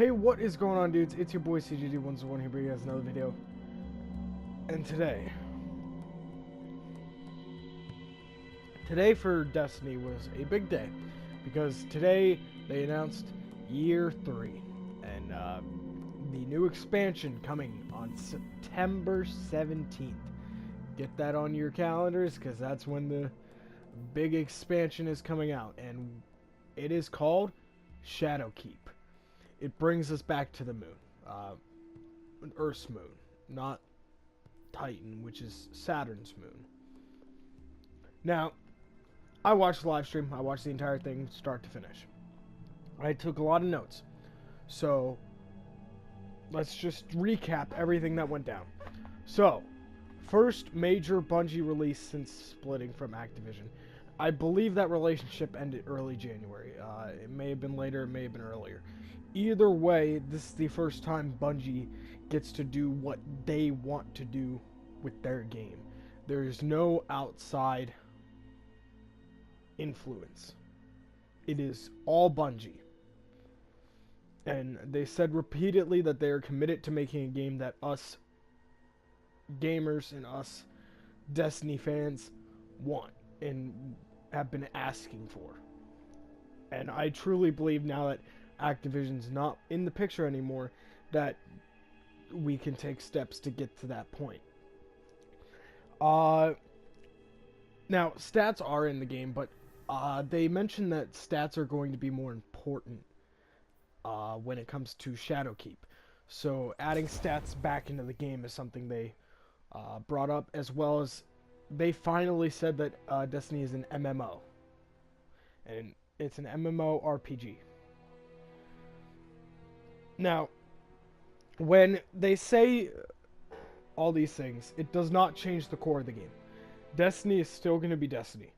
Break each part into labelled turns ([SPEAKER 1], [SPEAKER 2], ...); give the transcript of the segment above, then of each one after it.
[SPEAKER 1] Hey, what is going on, dudes? It's your boy CGD101 here, bringing you guys another video. And today for Destiny was a big day, because today they announced Year 3, and the new expansion coming on September 17th. Get that on your calendars, because that's when the big expansion is coming out, and it is called Shadowkeep. It brings us back to the moon, Earth's moon, not Titan, which is Saturn's moon. Now, I watched the live stream. I watched the entire thing, start to finish. I took a lot of notes. So, let's just recap everything that went down. So, first major Bungie release since splitting from Activision. I believe that relationship ended early January. It may have been later, it may have been earlier. Either way, this is the first time Bungie gets to do what they want to do with their game. There is no outside influence. It is all Bungie. And they said repeatedly that they are committed to making a game that us gamers and us Destiny fans want and have been asking for. And I truly believe now that Activision's not in the picture anymore, that we can take steps to get to that point. Now, stats are in the game, but they mentioned that stats are going to be more important when it comes to Shadowkeep. So adding stats back into the game is something they brought up, as well as they finally said that Destiny is an MMO. And it's an MMO RPG. Now, when they say all these things, it does not change the core of the game. Destiny is still going to be Destiny.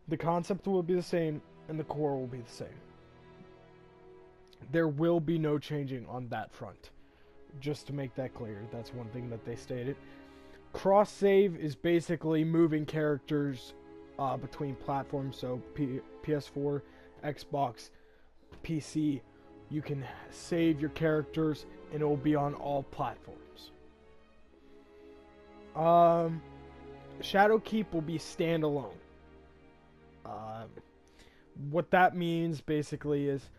[SPEAKER 1] The concept will be the same, and the core will be the same. There will be no changing on that front. Just to make that clear, that's one thing that they stated. Cross-save is basically moving characters between platforms, so PS4, Xbox, PC. You can save your characters, and it will be on all platforms. Shadowkeep will be standalone. What that means, basically, is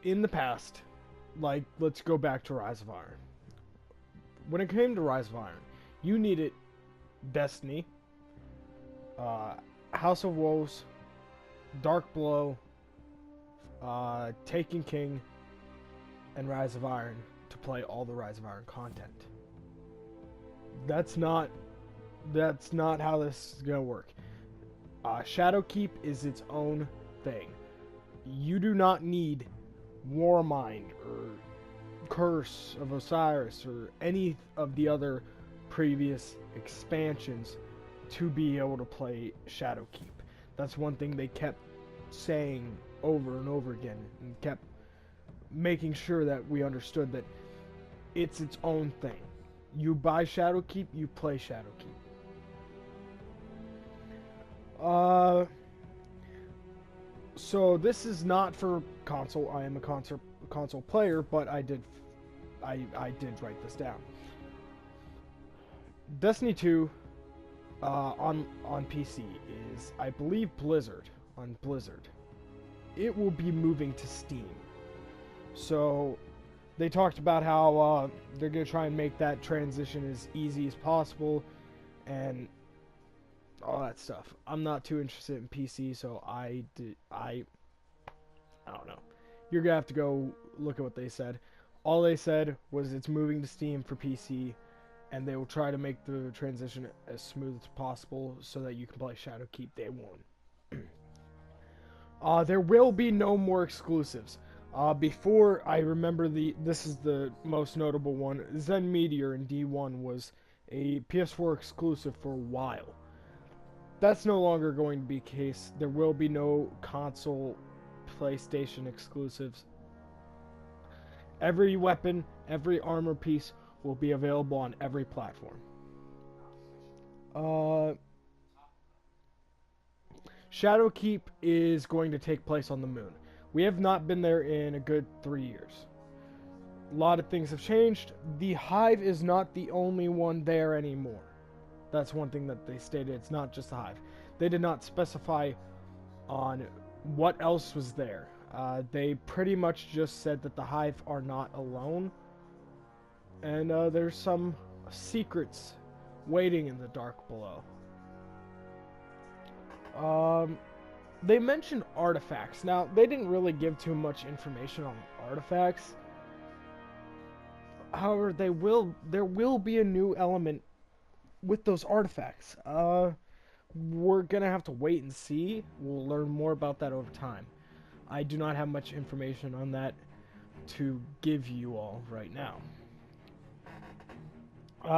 [SPEAKER 1] in the past, like, let's go back to Rise of Iron. When it came to Rise of Iron, you needed Destiny, House of Woes, Dark Blow, Taken King, and Rise of Iron to play all the Rise of Iron content. That's not how this is gonna work. Shadowkeep is its own thing. You do not need Warmind or Curse of Osiris or any of the other previous expansions to be able to play Shadowkeep. That's one thing they kept saying over and over again, and kept making sure that we understood that it's its own thing. You buy Shadowkeep, you play Shadowkeep. So this is not for console. I am a console player, but I did write this down. Destiny 2 on PC is, I believe, Blizzard. On Blizzard, it will be moving to Steam. So they talked about how they're gonna try and make that transition as easy as possible and all that stuff. I'm not too interested in PC, so I don't know. You're gonna have to go look at what they said. All they said was it's moving to Steam for PC, and they will try to make the transition as smooth as possible so that you can play Shadowkeep day one. There will be no more exclusives. Before, I remember this is the most notable one. Zen Meteor in D1 was a PS4 exclusive for a while. That's no longer going to be the case. There will be no console PlayStation exclusives. Every weapon, every armor piece will be available on every platform. Shadowkeep is going to take place on the moon. We have not been there in a good 3 years. A lot of things have changed. The hive is not the only one there anymore. That's one thing that they stated. It's not just the hive. They did not specify on what else was there. They pretty much just said that the hive are not alone. And there's some secrets waiting in the dark below. They mentioned artifacts. Now, they didn't really give too much information on artifacts. However, there will be a new element with those artifacts. We're gonna have to wait and see. We'll learn more about that over time. I do not have much information on that to give you all right now.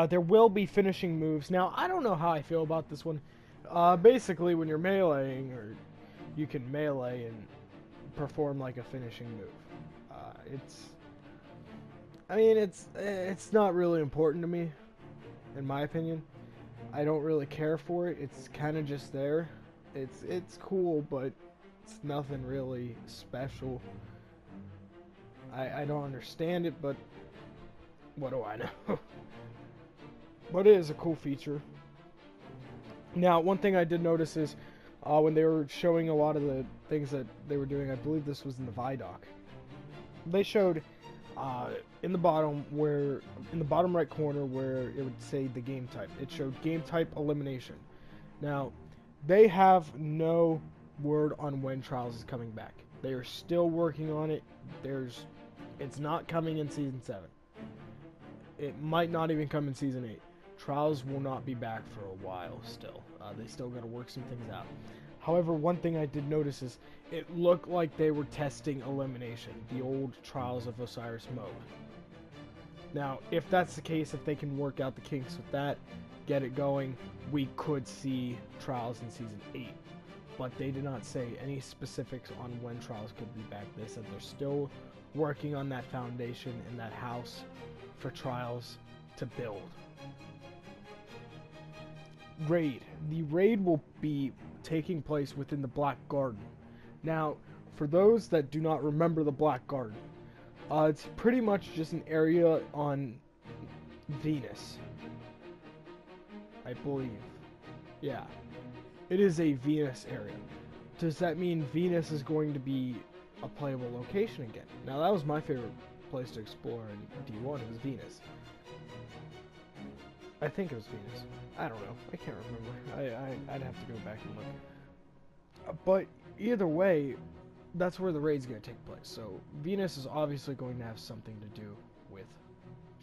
[SPEAKER 1] There will be finishing moves. Now, I don't know how I feel about this one. Basically, when you're meleeing, or you can melee and perform like a finishing move. It's not really important to me, in my opinion. I don't really care for it. It's kind of just there. It's cool, but it's nothing really special. I don't understand it, but what do I know? But it is a cool feature. Now, one thing I did notice is when they were showing a lot of the things that they were doing, I believe this was in the Vidoc. They showed in the bottom right corner where it would say the game type. It showed game type elimination. Now, they have no word on when Trials is coming back. They are still working on it. It's not coming in Season 7. It might not even come in Season 8. Trials will not be back for a while still. They still got to work some things out. However, one thing I did notice is it looked like they were testing elimination, the old Trials of Osiris mode. Now, if that's the case, if they can work out the kinks with that, get it going, we could see Trials in Season 8. But they did not say any specifics on when Trials could be back. They said they're still working on that foundation and that house for Trials to build. Raid. The raid will be taking place within the Black Garden. Now, for those that do not remember the Black Garden, it's pretty much just an area on Venus, I believe. Yeah, it is a Venus area. Does that mean Venus is going to be a playable location again? Now, that was my favorite place to explore in D1, was Venus. I think it was Venus. I don't know. I can't remember. I'd have to go back and look. But either way, that's where the raid's going to take place. So Venus is obviously going to have something to do with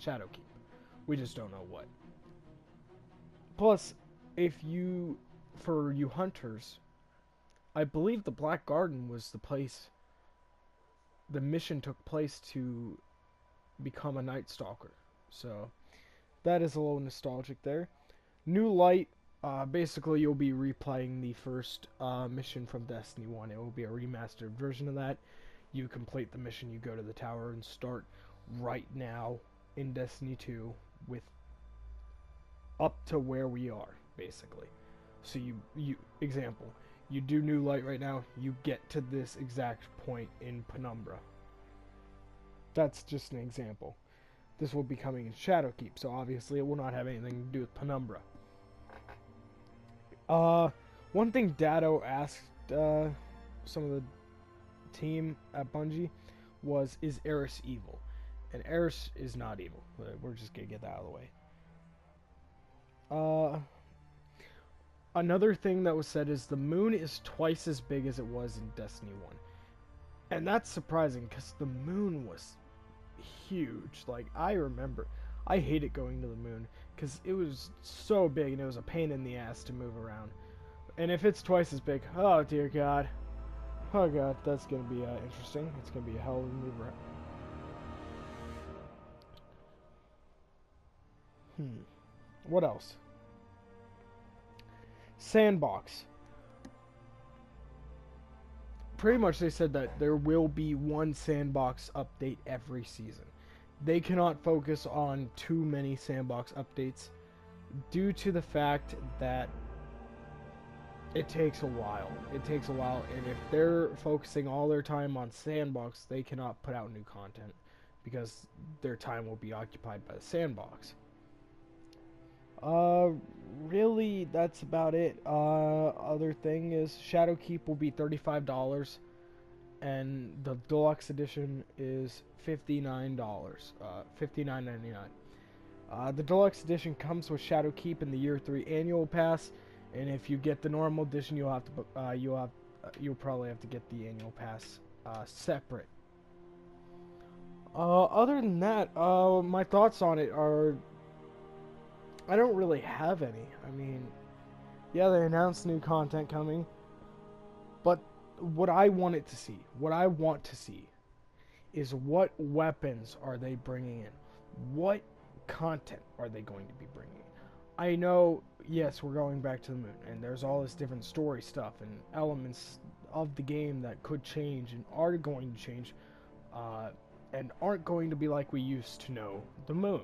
[SPEAKER 1] Shadowkeep. We just don't know what. Plus, for you hunters, I believe the Black Garden was the place the mission took place to become a Night Stalker. So that is a little nostalgic there. New Light, basically you'll be replaying the first mission from Destiny 1. It will be a remastered version of that. You complete the mission, you go to the tower and start right now in Destiny 2 with up to where we are, basically. So example, you do New Light right now, you get to this exact point in Penumbra. That's just an example. This will be coming in Shadowkeep, so obviously it will not have anything to do with Penumbra. One thing Dado asked some of the team at Bungie was, is Eris evil? And Eris is not evil. We're just gonna get that out of the way. Another thing that was said is the moon is twice as big as it was in Destiny 1. And that's surprising, because the moon was huge. Like, I remember, I hated going to the moon, because it was so big, and it was a pain in the ass to move around. And if it's twice as big, oh dear God. Oh God, that's going to be interesting. It's going to be a hell of a move around. What else? Sandbox. Pretty much they said that there will be one sandbox update every season. They cannot focus on too many sandbox updates due to the fact that it takes a while. It takes a while, and if they're focusing all their time on Sandbox, they cannot put out new content because their time will be occupied by the Sandbox. Uh, really, that's about it. Other thing is Shadowkeep will be $35, and the deluxe edition is $59. $59.99. The deluxe edition comes with Shadowkeep in the Year 3 annual pass, and if you get the normal edition, you'll probably have to get the annual pass separate. Other than that, my thoughts on it are, I don't really have any. I mean, yeah, they announced new content coming, but what I want to see is what weapons are they bringing in? What content are they going to be bringing in? I know, yes, we're going back to the moon, and there's all this different story stuff and elements of the game that could change and are going to change, and aren't going to be like we used to know the moon.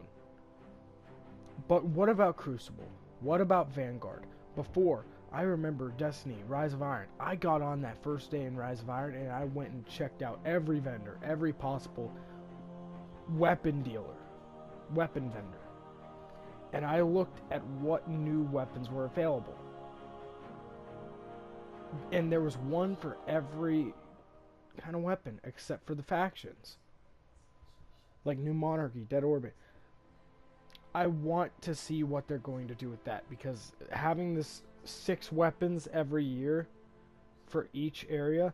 [SPEAKER 1] But what about Crucible? What about Vanguard? Before, I remember Destiny, Rise of Iron. I got on that first day in Rise of Iron and I went and checked out every vendor, every possible weapon vendor. And I looked at what new weapons were available. And there was one for every kind of weapon except for the factions. Like New Monarchy, Dead Orbit. I want to see what they're going to do with that, because having this 6 weapons every year for each area,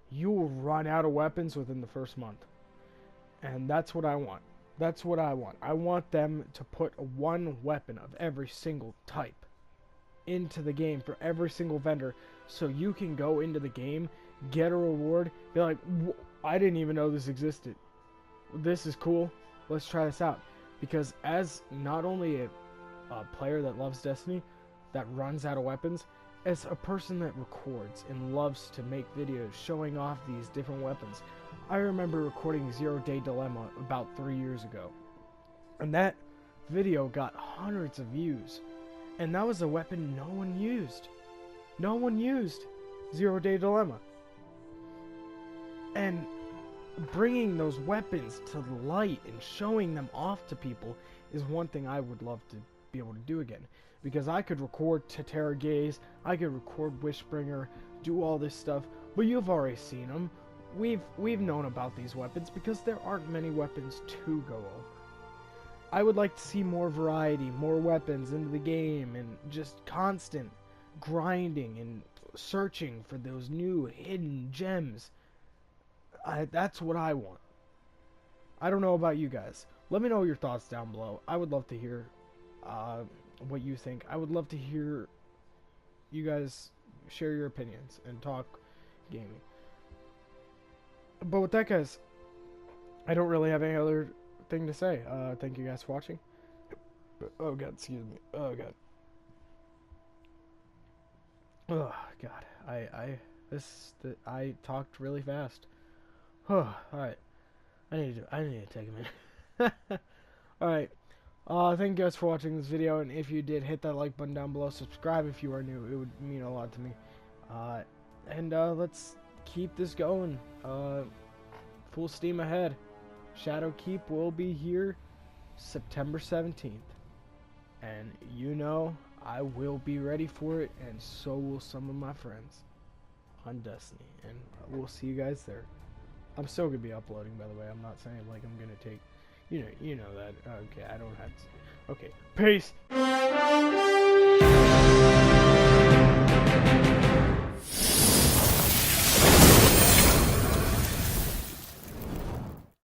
[SPEAKER 1] you will run out of weapons within the first month. And that's what I want. That's what I want. I want them to put one weapon of every single type into the game for every single vendor, so you can go into the game, get a reward, be like, I didn't even know this existed. This is cool. Let's try this out. Because as not only a player that loves Destiny, that runs out of weapons, as a person that records and loves to make videos showing off these different weapons, I remember recording 0 Day Dilemma about 3 years ago. And that video got hundreds of views. And that was a weapon no one used. No one used 0 Day Dilemma. And bringing those weapons to the light and showing them off to people is one thing I would love to be able to do again. Because I could record Tatera Gaze, I could record Wishbringer, do all this stuff, but you've already seen them. We've known about these weapons because there aren't many weapons to go over. I would like to see more variety, more weapons into the game, and just constant grinding and searching for those new hidden gems. That's what I want. I don't know about you guys. Let me know your thoughts down below. I would love to hear what you think. I would love to hear you guys share your opinions and talk gaming. But with that, guys, I don't really have any other thing to say. Thank you guys for watching. Oh god, excuse me. Oh god. Oh god. I talked really fast. Oh, alright. I need to take a minute. Alright. Thank you guys for watching this video, and if you did, hit that like button down below. Subscribe if you are new. It would mean a lot to me. Let's keep this going. Full steam ahead. Shadowkeep will be here September 17th. And you know, I will be ready for it, and so will some of my friends on Destiny. And we'll see you guys there. I'm still gonna be uploading, by the way. I'm not saying like I'm gonna take, you know that. Okay, I don't have to. Okay, peace.